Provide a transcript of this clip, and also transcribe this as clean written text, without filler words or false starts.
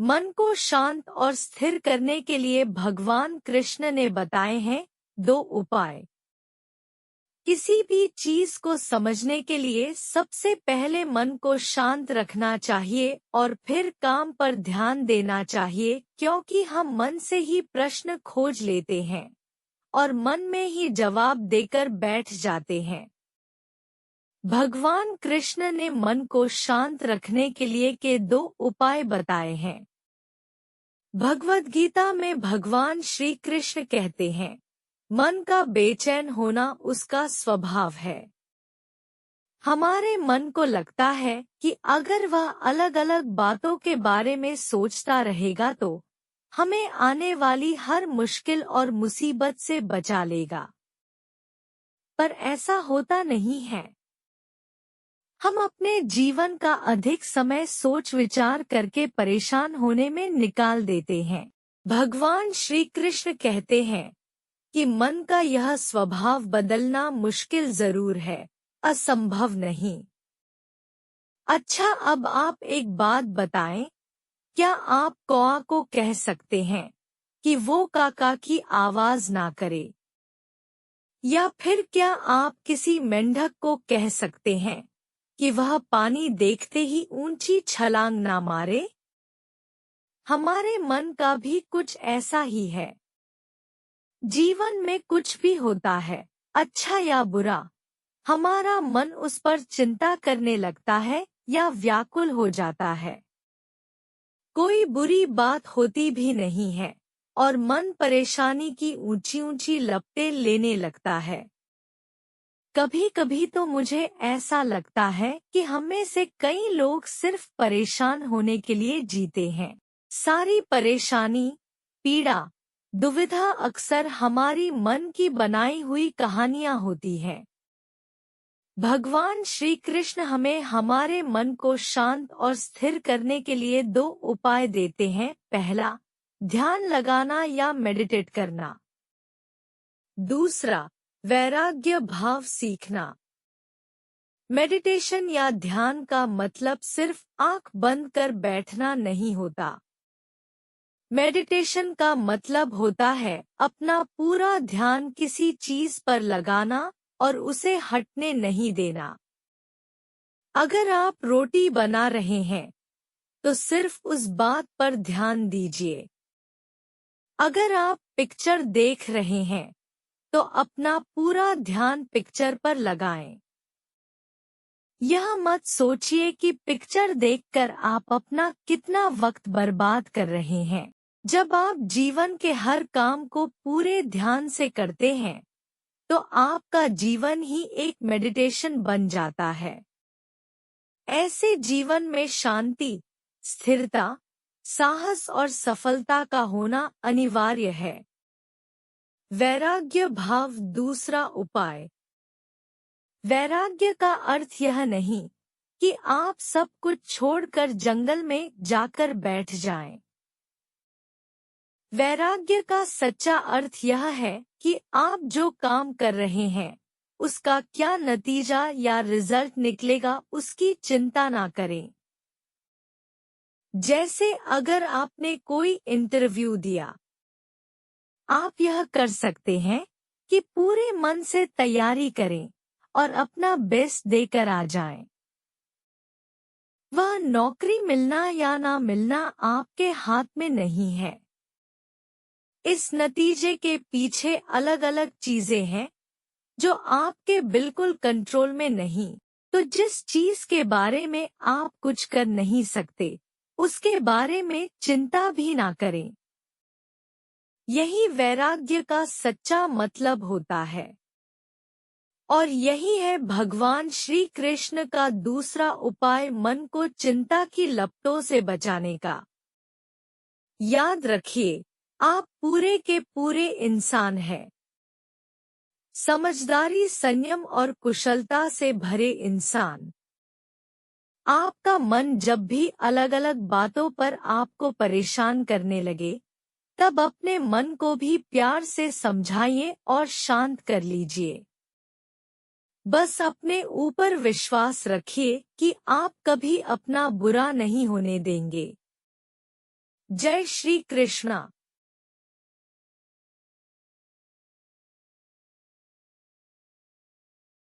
मन को शांत और स्थिर करने के लिए भगवान कृष्ण ने बताए हैं 2 उपाय। किसी भी चीज को समझने के लिए सबसे पहले मन को शांत रखना चाहिए और फिर काम पर ध्यान देना चाहिए, क्योंकि हम मन से ही प्रश्न खोज लेते हैं और मन में ही जवाब देकर बैठ जाते हैं। भगवान कृष्ण ने मन को शांत रखने के लिए के 2 उपाय बताए हैं। भगवद गीता में भगवान श्री कृष्ण कहते हैं, मन का बेचैन होना उसका स्वभाव है। हमारे मन को लगता है कि अगर वह अलग अलग बातों के बारे में सोचता रहेगा तो हमें आने वाली हर मुश्किल और मुसीबत से बचा लेगा। पर ऐसा होता नहीं है। हम अपने जीवन का अधिक समय सोच विचार करके परेशान होने में निकाल देते हैं। भगवान श्री कृष्ण कहते हैं कि मन का यह स्वभाव बदलना मुश्किल जरूर है, असंभव नहीं। अच्छा, अब आप एक बात बताएं, क्या आप कौआ को कह सकते हैं कि वो काका की आवाज ना करे? या फिर क्या आप किसी मेंढक को कह सकते हैं कि वह पानी देखते ही ऊंची छलांग ना मारे? हमारे मन का भी कुछ ऐसा ही है। जीवन में कुछ भी होता है, अच्छा या बुरा, हमारा मन उस पर चिंता करने लगता है या व्याकुल हो जाता है। कोई बुरी बात होती भी नहीं है और मन परेशानी की ऊंची ऊंची लपटें लेने लगता है। कभी कभी तो मुझे ऐसा लगता है कि हम में से कई लोग सिर्फ परेशान होने के लिए जीते हैं। सारी परेशानी, पीड़ा, दुविधा अक्सर हमारी मन की बनाई हुई कहानियां होती हैं। भगवान श्री कृष्ण हमें हमारे मन को शांत और स्थिर करने के लिए 2 उपाय देते हैं। पहला, ध्यान लगाना या मेडिटेट करना। दूसरा, वैराग्य भाव सीखना। मेडिटेशन या ध्यान का मतलब सिर्फ आंख बंद कर बैठना नहीं होता। मेडिटेशन का मतलब होता है अपना पूरा ध्यान किसी चीज पर लगाना और उसे हटने नहीं देना। अगर आप रोटी बना रहे हैं तो सिर्फ उस बात पर ध्यान दीजिए। अगर आप पिक्चर देख रहे हैं तो अपना पूरा ध्यान पिक्चर पर लगाएं। यह मत सोचिए कि पिक्चर देखकर आप अपना कितना वक्त बर्बाद कर रहे हैं। जब आप जीवन के हर काम को पूरे ध्यान से करते हैं तो आपका जीवन ही एक मेडिटेशन बन जाता है। ऐसे जीवन में शांति, स्थिरता, साहस और सफलता का होना अनिवार्य है। वैराग्य भाव दूसरा उपाय। वैराग्य का अर्थ यह नहीं कि आप सब कुछ छोड़कर जंगल में जाकर बैठ जाएं। वैराग्य का सच्चा अर्थ यह है कि आप जो काम कर रहे हैं उसका क्या नतीजा या रिजल्ट निकलेगा उसकी चिंता ना करें। जैसे अगर आपने कोई इंटरव्यू दिया, आप यह कर सकते हैं कि पूरे मन से तैयारी करें और अपना बेस्ट देकर आ जाएं। वह नौकरी मिलना या ना मिलना आपके हाथ में नहीं है। इस नतीजे के पीछे अलग अलग चीजें हैं जो आपके बिल्कुल कंट्रोल में नहीं। तो जिस चीज के बारे में आप कुछ कर नहीं सकते, उसके बारे में चिंता भी ना करें। यही वैराग्य का सच्चा मतलब होता है। और यही है भगवान श्री कृष्ण का दूसरा उपाय मन को चिंता की लपटों से बचाने का। याद रखिए, आप पूरे के पूरे इंसान हैं। समझदारी, संयम और कुशलता से भरे इंसान। आपका मन जब भी अलग अलग बातों पर आपको परेशान करने लगे, तब अपने मन को भी प्यार से समझाइए और शांत कर लीजिए। बस अपने ऊपर विश्वास रखिए कि आप कभी अपना बुरा नहीं होने देंगे। जय श्री कृष्णा।